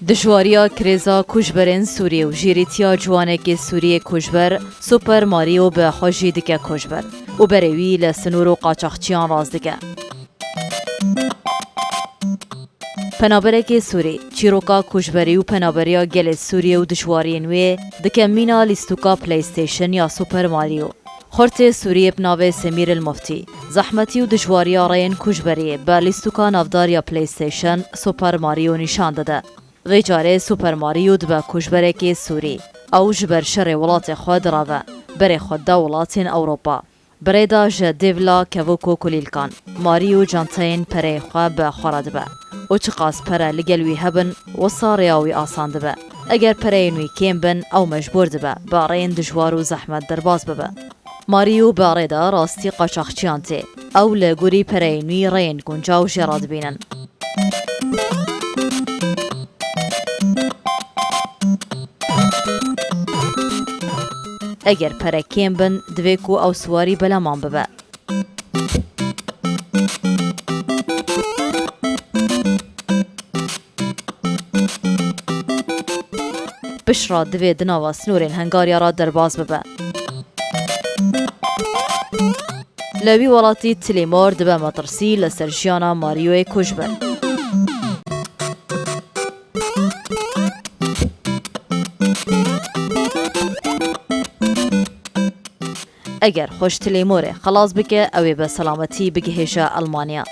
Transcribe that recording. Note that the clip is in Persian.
دشواریا کریزا کشبرین سوریه و جیریتیا جوانک سوریه کشبر سوپر ماریو به خوشی دکه کشبر و بروی لسنور و قاچاقچیان راز دکه. پنابرک سوری چیروکا کشبری و پنابریا گل سوریه و دشوارین وی دکه مینا لیستوکا پلیستیشن یا سوپر ماریو. خورت سوریه بناوه سمیر المفتی زحمتی و دشواریا رین کشبری با لیستوکا نافدار یا پلیستیشن سوپر ماریو نشان داده. غیجاره سوپر ماریو دبا کشبرک سوری او جبر شر ولات خود راوه بر خود دا ولاتین اوروپا بريدا جديفلا كوكو كوليلكان ماريو جانتين پره خواه به خورد به او چقاس پره لگلوی هبن و ساریاوی آساند به اگر پره نوی کم بن او مجبور ده به رین دجوار و زحمت درباز به ماريو بريدا راستی قاچاقچیان تی او لگوری پره نوی رین گنجاو جراد بینن اگر پره کم بن دویکو او سواری بلامان ببه. بشرا دوی دناوا سنورین هنگاریا را درباز ببه. لوی ولاتی تلیمار دبه مطرسی لسرجیانا ماریوی کشبر. اگر خوش تلیموره خلاص بکه اوی به سلامتی بگهشه المانیا.